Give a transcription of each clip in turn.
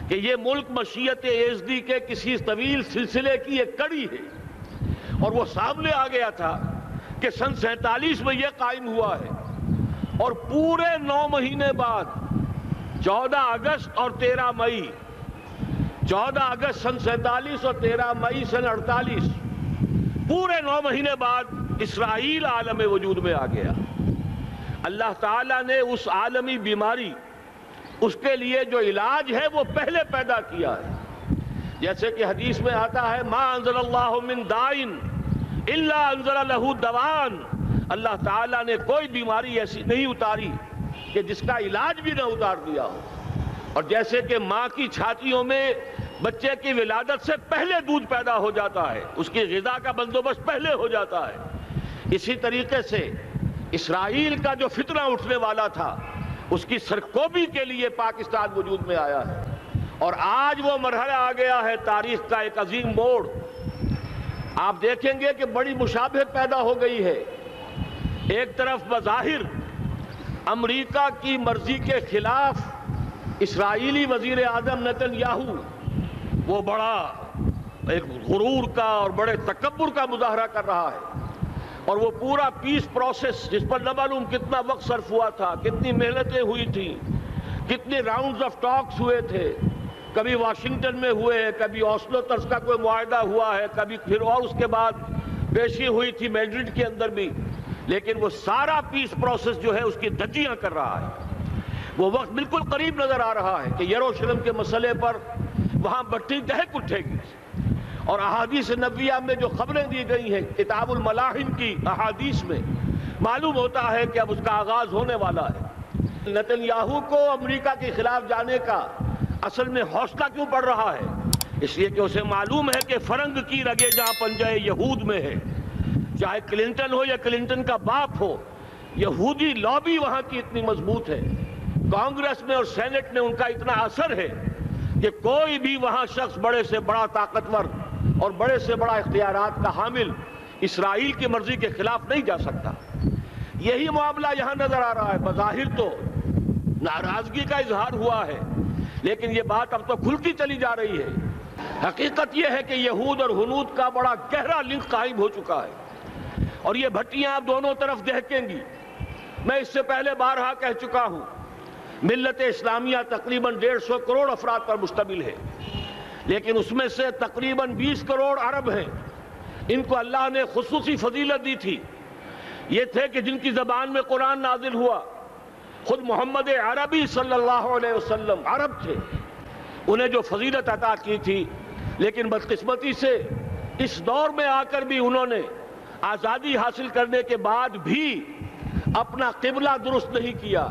کہ یہ ملک مشیت ایزدی کے کسی طویل سلسلے کی ایک کڑی ہے، اور وہ سامنے آ گیا تھا کہ سن 47 میں یہ قائم ہوا ہے، اور پورے 9 مہینے بعد 14 اگست اور 13 مئی 14 اگست سن 47 اور 13 مئی سن 48 پورے 9 مہینے بعد اسرائیل عالم وجود میں آ گیا۔ اللہ تعالیٰ نے اس عالمی بیماری، اس کے لیے جو علاج ہے وہ پہلے پیدا کیا ہے۔ جیسے کہ حدیث میں آتا ہے ما انزل اللہ من دائن الا انزل لہ دوان، اللہ تعالیٰ نے کوئی بیماری ایسی نہیں اتاری کہ جس کا علاج بھی نہ اتار دیا ہو۔ اور جیسے کہ ماں کی چھاتیوں میں بچے کی ولادت سے پہلے دودھ پیدا ہو جاتا ہے، اس کی غذا کا بندوبست پہلے ہو جاتا ہے، اسی طریقے سے اسرائیل کا جو فتنہ اٹھنے والا تھا اس کی سرکوبی کے لیے پاکستان وجود میں آیا ہے۔ اور آج وہ مرحلہ آ گیا ہے تاریخ کا ایک عظیم موڑ۔ آپ دیکھیں گے کہ بڑی مشابہت پیدا ہو گئی ہے۔ ایک طرف بظاہر امریکہ کی مرضی کے خلاف اسرائیلی وزیر اعظم نتن یاہو وہ بڑا ایک غرور کا اور بڑے تکبر کا مظاہرہ کر رہا ہے، اور وہ پورا پیس پروسیس جس پر نہ معلوم کتنا وقت صرف ہوا تھا، کتنی محنتیں ہوئی تھیں، کتنے راؤنڈز آف ٹاکس ہوئے تھے، کبھی واشنگٹن میں ہوئے، کبھی اوسلو طرز کا کوئی معاہدہ ہوا ہے، کبھی پھر اور اس کے بعد پیشی ہوئی تھی میڈرڈ کے اندر بھی، لیکن وہ سارا پیس پروسیس جو ہے اس کی دھجیاں کر رہا ہے۔ وہ وقت بالکل قریب نظر آ رہا ہے کہ یروشلم کے مسئلے پر وہاں بٹی دہک اٹھے گی، اور احادیث نبویہ میں جو خبریں دی گئی ہیں کتاب الملاحم کی احادیث میں معلوم ہوتا ہے کہ اب اس کا آغاز ہونے والا ہے۔ نتن یاہو کو امریکہ کے خلاف جانے کا اصل میں حوصلہ کیوں پڑ رہا ہے؟ اس لیے کہ اسے معلوم ہے کہ فرنگ کی رگیں جہاں پنجہ یہود میں ہے، چاہے کلنٹن ہو یا کلنٹن کا باپ ہو، یہودی لابی وہاں کی اتنی مضبوط ہے، کانگریس میں اور سینٹ میں ان کا اتنا اثر ہے کہ کوئی بھی وہاں شخص بڑے سے بڑا طاقتور اور بڑے سے بڑا اختیارات کا حامل اسرائیل کی مرضی کے خلاف نہیں جا سکتا۔ یہی معاملہ یہاں نظر آ رہا ہے۔ بظاہر تو ناراضگی کا اظہار ہوا ہے، لیکن یہ بات اب تو کھلتی چلی جا رہی ہے۔ حقیقت یہ ہے کہ یہود اور ہنود کا بڑا گہرا لنک قائم ہو چکا ہے، اور یہ بھٹیاں اب دونوں طرف دہکیں گی۔ میں اس سے پہلے بارہا کہہ چکا ہوں، ملت اسلامیہ تقریباً 150 کروڑ افراد پر مشتمل ہے، لیکن اس میں سے تقریباً 20 کروڑ عرب ہیں۔ ان کو اللہ نے خصوصی فضیلت دی تھی، یہ تھے کہ جن کی زبان میں قرآن نازل ہوا، خود محمد عربی صلی اللہ علیہ وسلم عرب تھے، انہیں جو فضیلت عطا کی تھی، لیکن بدقسمتی سے اس دور میں آ کر بھی انہوں نے آزادی حاصل کرنے کے بعد بھی اپنا قبلہ درست نہیں کیا۔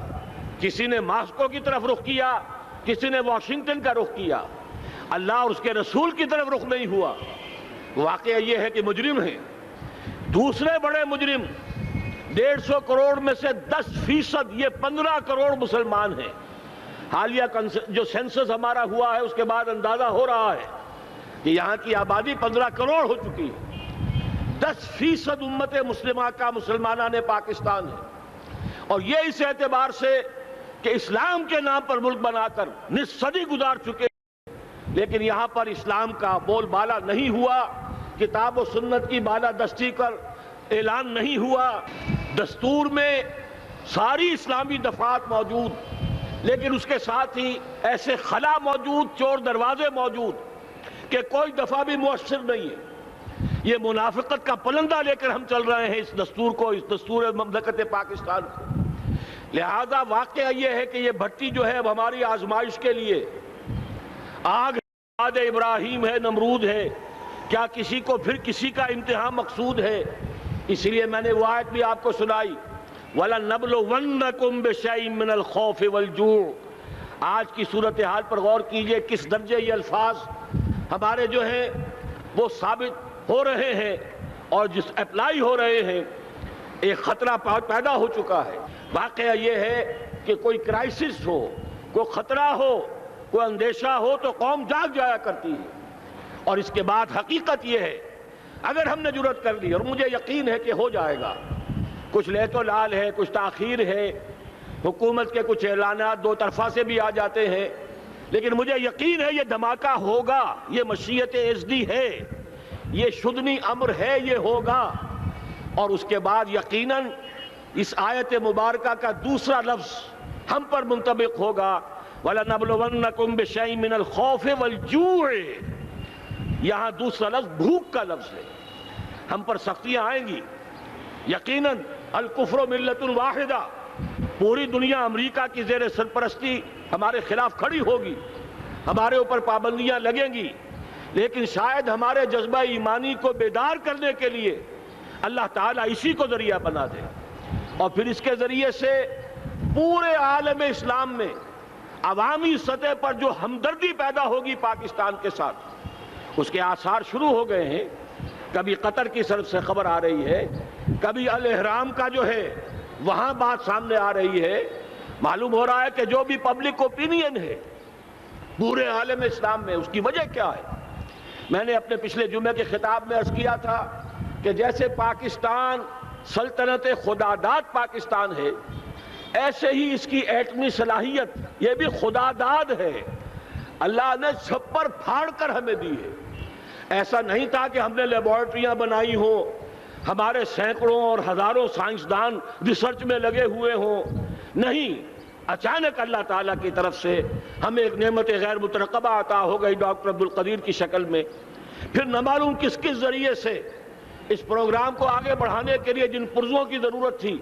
کسی نے ماسکو کی طرف رخ کیا، کسی نے واشنگٹن کا رخ کیا، اللہ اور اس کے رسول کی طرف رخ نہیں ہوا۔ واقعہ یہ ہے کہ مجرم ہیں، دوسرے بڑے مجرم 150 کروڑ میں سے 10% یہ 15 کروڑ مسلمان ہیں۔ حالیہ جو سینسس ہمارا ہوا ہے اس کے بعد اندازہ ہو رہا ہے کہ یہاں کی آبادی 15 کروڑ ہو چکی ہے۔ 10% امت مسلمہ کا مسلمانان پاکستان ہے، اور یہ اس اعتبار سے کہ اسلام کے نام پر ملک بنا کر نصف صدی گزار چکے، لیکن یہاں پر اسلام کا بول بالا نہیں ہوا، کتاب و سنت کی بالادستی کر اعلان نہیں ہوا۔ دستور میں ساری اسلامی دفعات موجود، لیکن اس کے ساتھ ہی ایسے خلا موجود، چور دروازے موجود کہ کوئی دفعہ بھی مؤثر نہیں ہے۔ یہ منافقت کا پلندہ لے کر ہم چل رہے ہیں اس دستور کو، اس دستور مملکت پاکستان کو۔ لہذا واقعہ یہ ہے کہ یہ بھٹی جو ہے ہماری آزمائش کے لیے آگ آد ابراہیم ہے، نمرود ہے، کیا کسی کو پھر کسی کا امتحان مقصود ہے؟ اس لیے میں نے وہ آیت بھی آپ کو سنائی، وَلَنَّبْلُوَنَّكُمْ بِشَيْءٍ مِّنَ الْخَوْفِ وَالْجُوعِ۔ آج کی صورتحال پر غور کیجئے، کس درجے یہ الفاظ ہمارے جو ہیں وہ ثابت ہو رہے ہیں اور جس اپلائی ہو رہے ہیں۔ ایک خطرہ پیدا ہو چکا ہے۔ واقعہ یہ ہے کہ کوئی کرائسس ہو، کوئی خطرہ ہو، کوئی اندیشہ ہو تو قوم جاگ جایا کرتی ہے، اور اس کے بعد حقیقت یہ ہے اگر ہم نے جرأت کر لی، اور مجھے یقین ہے کہ ہو جائے گا، کچھ لیت و لال ہے، کچھ تاخیر ہے، حکومت کے کچھ اعلانات دو طرفہ سے بھی آ جاتے ہیں، لیکن مجھے یقین ہے یہ دھماکہ ہوگا، یہ مشیت ایزدی ہے، یہ شدنی امر ہے، یہ ہوگا۔ اور اس کے بعد یقیناً اس آیت مبارکہ کا دوسرا لفظ ہم پر منطبق ہوگا، وَلَنَبْلُوَنَّكُمْ بِشَيْءٍ مِّنَ الْخَوْفِ وَالْجُوعِ۔ یہاں دوسرا لفظ بھوک کا لفظ ہے، ہم پر سختیاں آئیں گی یقیناً۔ الکفر ملت واحدہ، پوری دنیا امریکہ کی زیر سرپرستی ہمارے خلاف کھڑی ہوگی، ہمارے اوپر پابندیاں لگیں گی، لیکن شاید ہمارے جذبہ ایمانی کو بیدار کرنے کے لیے اللہ تعالیٰ اسی کو ذریعہ بنا دے، اور پھر اس کے ذریعے سے پورے عالم اسلام میں عوامی سطح پر جو ہمدردی پیدا ہوگی پاکستان کے ساتھ، اس کے آثار شروع ہو گئے ہیں۔ کبھی قطر کی طرف سے خبر آ رہی ہے، کبھی الاحرام کا جو ہے وہاں بات سامنے آ رہی ہے۔ معلوم ہو رہا ہے کہ جو بھی پبلک اوپینین ہے پورے عالم اسلام میں، اس کی وجہ کیا ہے؟ میں نے اپنے پچھلے جمعے کے خطاب میں عرض کیا تھا کہ جیسے پاکستان سلطنت خداداد پاکستان ہے، ایسے ہی اس کی ایٹمی صلاحیت یہ بھی خداداد ہے، اللہ نے چھپر پھاڑ کر ہمیں دی ہے۔ ایسا نہیں تھا کہ ہم نے لیبارٹریاں بنائی ہوں، ہمارے سینکڑوں اور ہزاروں سائنسدان ریسرچ میں لگے ہوئے ہوں، نہیں، اچانک اللہ تعالیٰ کی طرف سے ہمیں ایک نعمت غیر مترقبہ عطا ہو گئی ڈاکٹر عبدالقدیر کی شکل میں۔ پھر نہ معلوم کس کس ذریعے سے اس پروگرام کو آگے بڑھانے کے لیے جن پرزوں کی ضرورت تھی،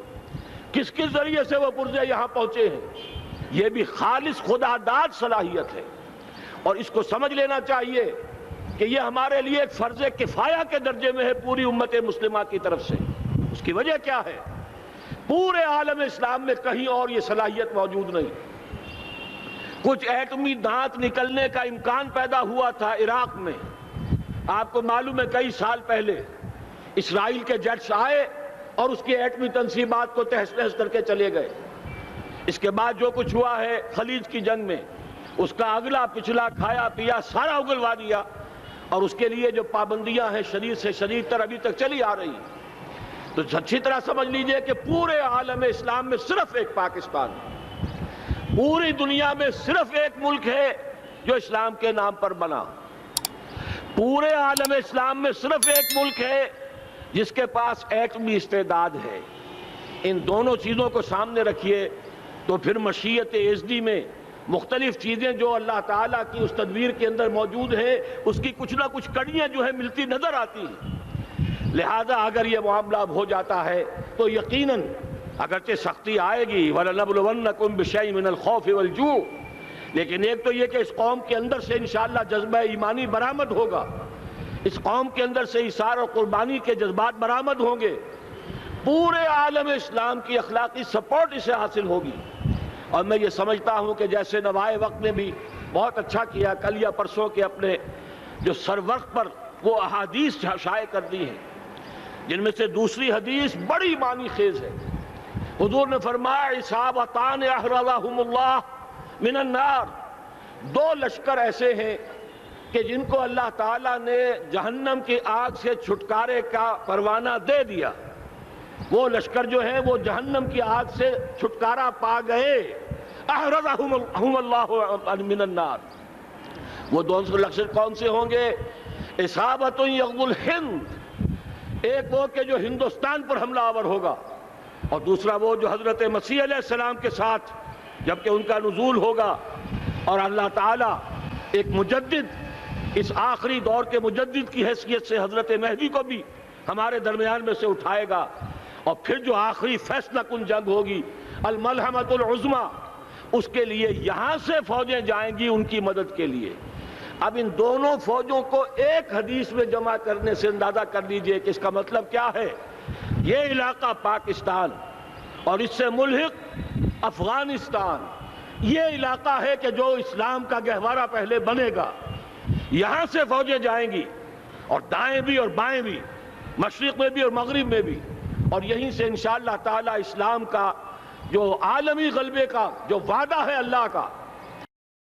کس کس ذریعے سے وہ پرزے یہاں پہنچے ہیں۔ یہ بھی خالص خداداد صلاحیت ہے، اور اس کو سمجھ لینا چاہیے کہ یہ ہمارے لیے ایک فرض کفایہ کے درجے میں ہے پوری امت مسلمہ کی طرف سے۔ اس کی وجہ کیا ہے؟ پورے عالم اسلام میں کہیں اور یہ صلاحیت موجود نہیں۔ کچھ ایٹمی دانت نکلنے کا امکان پیدا ہوا تھا عراق میں، آپ کو معلوم ہے کئی سال پہلے اسرائیل کے جیٹس آئے اور اس کی ایٹمی تنصیبات کو تہس نہس کر کے چلے گئے۔ اس کے بعد جو کچھ ہوا ہے خلیج کی جنگ میں، اس کا اگلا پچھلا کھایا پیا سارا اگلوا دیا، اور اس کے لیے جو پابندیاں ہیں شدید سے شدید تر ابھی تک چلی آ رہی ہیں۔ تو اچھی طرح سمجھ لیجئے کہ پورے عالم اسلام میں صرف ایک پاکستان ہے، پوری دنیا میں صرف ایک ملک ہے جو اسلام کے نام پر بنا، پورے عالم اسلام میں صرف ایک ملک ہے جس کے پاس ایٹمی استعداد ہے۔ ان دونوں چیزوں کو سامنے رکھیے تو پھر مشیت ایزدی میں مختلف چیزیں جو اللہ تعالیٰ کی اس تدبیر کے اندر موجود ہیں، اس کی کچھ نہ کچھ کڑیاں جو ہے ملتی نظر آتی ہیں۔ لہذا اگر یہ معاملہ ہو جاتا ہے تو یقیناً اگرچہ سختی آئے گی، وَلَنَبْلُوَنَّكُمْ بِشَيْءٍ مِّنَ الْخَوْفِ وَالْجُوعِ، لیکن ایک تو یہ کہ اس قوم کے اندر سے انشاءاللہ جذبہ ایمانی برآمد ہوگا، اس قوم کے اندر سے ایثار اور قربانی کے جذبات برآمد ہوں گے، پورے عالم اسلام کی اخلاقی سپورٹ اسے حاصل ہوگی۔ اور میں یہ سمجھتا ہوں کہ جیسے نوائے وقت نے بھی بہت اچھا کیا، کل یا پرسوں کے اپنے جو سر وقت پر وہ احادیث شائع کر دی ہیں، جن میں سے دوسری حدیث بڑی معنی خیز ہے۔ حضور نے فرمایا اصابتان احرزہم اللہ من النار، دو لشکر ایسے ہیں کہ جن کو اللہ تعالیٰ نے جہنم کی آگ سے چھٹکارے کا پروانہ دے دیا، وہ لشکر جو ہیں وہ جہنم کی آگ سے چھٹکارا پا گئے، احرزہم اللہ من النار۔ وہ دونوں لشکر کون سے ہوں گے؟ اصابت یغزو الہند، ایک وہ کہ جو ہندوستان پر حملہ آور ہوگا، اور دوسرا وہ جو حضرت مسیح علیہ السلام کے ساتھ جبکہ ان کا نزول ہوگا، اور اللہ تعالیٰ ایک مجدد، اس آخری دور کے مجدد کی حیثیت سے حضرت مہدی کو بھی ہمارے درمیان میں سے اٹھائے گا، اور پھر جو آخری فیصلہ کن جنگ ہوگی الملحمۃ العظمیٰ، اس کے لیے یہاں سے فوجیں جائیں گی ان کی مدد کے لیے۔ اب ان دونوں فوجوں کو ایک حدیث میں جمع کرنے سے اندازہ کر لیجئے کہ اس کا مطلب کیا ہے۔ یہ علاقہ پاکستان اور اس سے ملحق افغانستان، یہ علاقہ ہے کہ جو اسلام کا گہوارہ پہلے بنے گا، یہاں سے فوجیں جائیں گی، اور دائیں بھی اور بائیں بھی، مشرق میں بھی اور مغرب میں بھی، اور یہیں سے انشاءاللہ تعالی اسلام کا جو عالمی غلبے کا جو وعدہ ہے اللہ کا،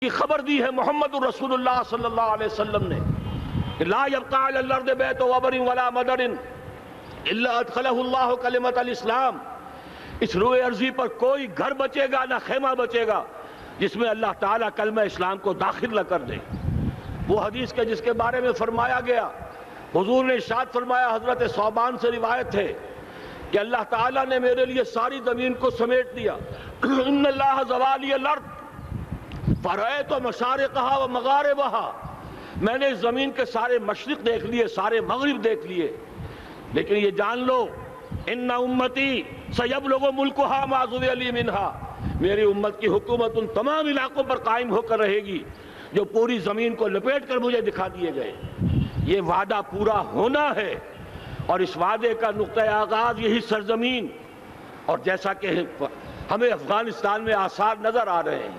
کی خبر دی ہے محمد رسول اللہ صلی اللہ علیہ وسلم نے کہ لا يبقى على الارض بیت وبر ولا مدر الا ادخلہ اللہ کلمۃ الاسلام، اس روئے ارضی پر کوئی گھر بچے گا نہ خیمہ بچے گا جس میں اللہ تعالیٰ کلمہ اسلام کو داخل نہ کر دے۔ وہ حدیث کے جس کے بارے میں فرمایا گیا، حضور نے ارشاد فرمایا، حضرت ثوبان سے روایت ہے کہ اللہ تعالیٰ نے میرے لیے ساری زمین کو سمیٹ دیا۔ ان اللہ زوالی الارض فرأیت مشارقها و مغاربها، میں نے اس زمین کے سارے مشرق دیکھ لیے، سارے مغرب دیکھ لیے، لیکن یہ جان لو ان امتی سیبلغ ملکها ما ذوی لی منها، میری امت کی حکومت ان تمام علاقوں پر قائم ہو کر رہے گی جو پوری زمین کو لپیٹ کر مجھے دکھا دیے گئے۔ یہ وعدہ پورا ہونا ہے، اور اس وعدے کا نقطۂ آغاز یہی سرزمین، اور جیسا کہ ہمیں افغانستان میں آثار نظر آ رہے ہیں،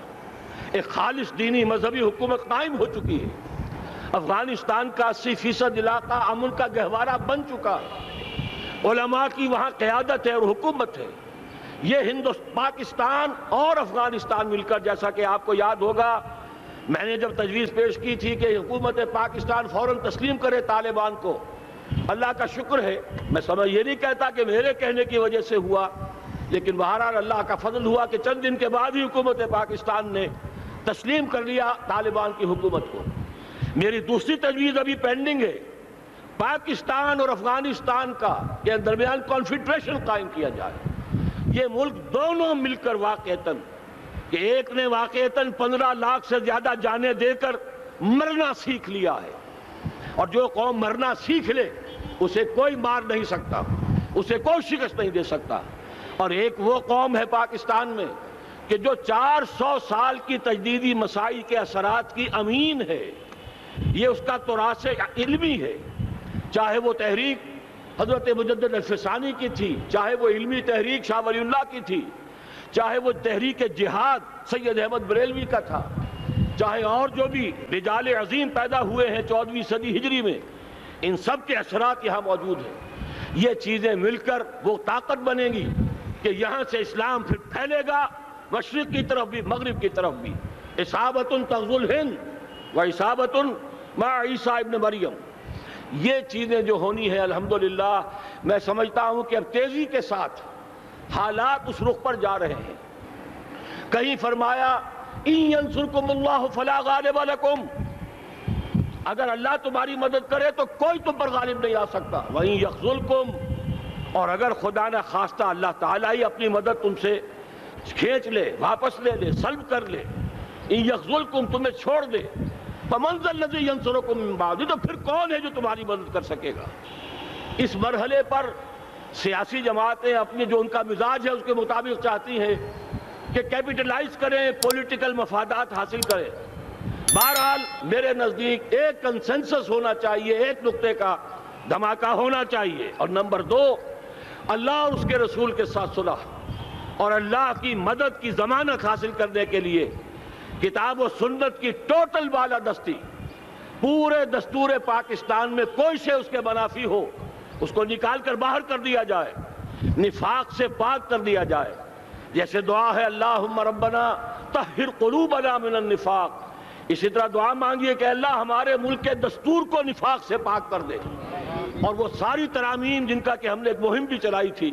ایک خالص دینی مذہبی حکومت قائم ہو چکی ہے۔ افغانستان کا 80% علاقہ امن کا گہوارہ بن چکا ہے، علماء کی وہاں قیادت ہے اور حکومت ہے۔ یہ پاکستان اور افغانستان مل کر، جیسا کہ آپ کو یاد ہوگا، میں نے جب تجویز پیش کی تھی کہ حکومت پاکستان فوراً تسلیم کرے طالبان کو، اللہ کا شکر ہے، میں یہ نہیں کہتا کہ میرے کہنے کی وجہ سے ہوا، لیکن بہرحال اللہ کا فضل ہوا کہ چند دن کے بعد ہی حکومت پاکستان نے تسلیم کر لیا طالبان کی حکومت کو۔ میری دوسری تجویز ابھی پینڈنگ ہے، پاکستان اور افغانستان کے درمیان کانفیڈریشن قائم کیا جائے۔ یہ ملک دونوں مل کر واقعتاً، کہ ایک نے واقعتاً 15 لاکھ سے زیادہ جانیں دے کر مرنا سیکھ لیا ہے، اور جو قوم مرنا سیکھ لے اسے کوئی مار نہیں سکتا، اسے کوئی شکست نہیں دے سکتا، اور ایک وہ قوم ہے پاکستان میں کہ جو 400 سال کی تجدیدی مسائی کے اثرات کی امین ہے۔ یہ اس کا تراث علمی ہے، چاہے وہ تحریک حضرت مجدد الفسانی کی تھی، چاہے وہ علمی تحریک شاہ ولی اللہ کی تھی، چاہے وہ تحریک جہاد سید احمد بریلوی کا تھا، چاہے اور جو بھی رجال عظیم پیدا ہوئے ہیں 14ویں صدی ہجری میں، ان سب کے اثرات یہاں موجود ہیں۔ یہ چیزیں مل کر وہ طاقت بنے گی کہ یہاں سے اسلام پھر پھیلے گا، مشرق کی طرف بھی مغرب کی طرف بھی۔ اصابۃ تغزو الہند و اصابۃ مع عیسیٰ ابن مریم، یہ چیزیں جو ہونی ہیں الحمدللہ، میں سمجھتا ہوں کہ اب تیزی کے ساتھ حالات اس رخ پر جا رہے ہیں۔ کہیں فرمایا ان ینصرکم اللہ فلا غالب لکم، اگر اللہ تمہاری مدد کرے تو کوئی تم پر غالب نہیں آ سکتا، وَإِن یخذلکم، اور اگر خدا نہ خواستہ اللہ تعالیٰ ہی اپنی مدد تم سے کھینچ لے، واپس لے لے، سلب کر لے، ان یخذلکم، تمہیں چھوڑ دے، فمن ذا الذی ینصرکم من بعد، تو پھر کون ہے جو تمہاری مدد کر سکے گا۔ اس مرحلے پر سیاسی جماعتیں اپنی جو ان کا مزاج ہے اس کے مطابق چاہتی ہیں کہ کیپٹلائز کریں، پولیٹیکل مفادات حاصل کریں۔ بہرحال میرے نزدیک ایک کنسنسس ہونا چاہیے، ایک نقطے کا دھماکہ ہونا چاہیے، اور نمبر 2، اللہ اور اس کے رسول کے ساتھ صلح اور اللہ کی مدد کی ضمانت حاصل کرنے کے لیے کتاب و سنت کی ٹوٹل بالادستی، پورے دستور پاکستان میں کوئی شے اس کے منافی ہو اس کو نکال کر باہر کر دیا جائے، نفاق سے پاک کر دیا جائے۔ جیسے دعا ہے اللہم ربنا طہر قلوبنا من النفاق، اسی طرح دعا مانگیے کہ اللہ ہمارے ملک کے دستور کو نفاق سے پاک کر دے۔ اور وہ ساری ترامیم جن کا کہ ہم نے ایک مہم بھی چلائی تھی،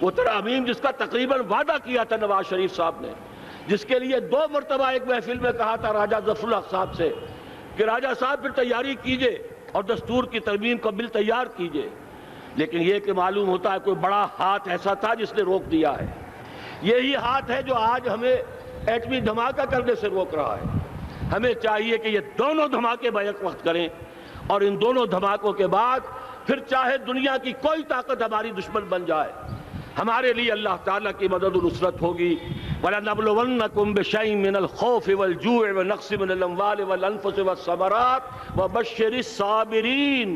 وہ ترامیم جس کا تقریباً وعدہ کیا تھا نواز شریف صاحب نے، جس کے لیے 2 مرتبہ ایک محفل میں کہا تھا راجہ ظفر الحق صاحب سے کہ راجہ صاحب پھر تیاری کیجئے اور دستور کی ترمیم کا بل تیار کیجئے، لیکن یہ کہ معلوم ہوتا ہے کوئی بڑا ہاتھ ایسا تھا جس نے روک دیا ہے۔ یہی ہاتھ ہے جو آج ہمیں ایٹمی دھماکہ کرنے سے روک رہا ہے۔ ہمیں چاہیے کہ یہ دونوں دھماکے بیک وقت کریں، اور ان دونوں دھماکوں کے بعد پھر چاہے دنیا کی کوئی طاقت ہماری دشمن بن جائے، ہمارے لیے اللہ تعالیٰ کی مدد و نصرت ہوگی۔ وَلَنَبْلُوَنَّكُمْ بِشَيْءٍ مِّنَ الْخَوْفِ وَالْجُوعِ وَنَقْصٍ مِّنَ الْأَمْوَالِ وَالْأَنفُسِ وَالثَّمَرَاتِ وَبَشِّرِ الصَّابِرِينَ۔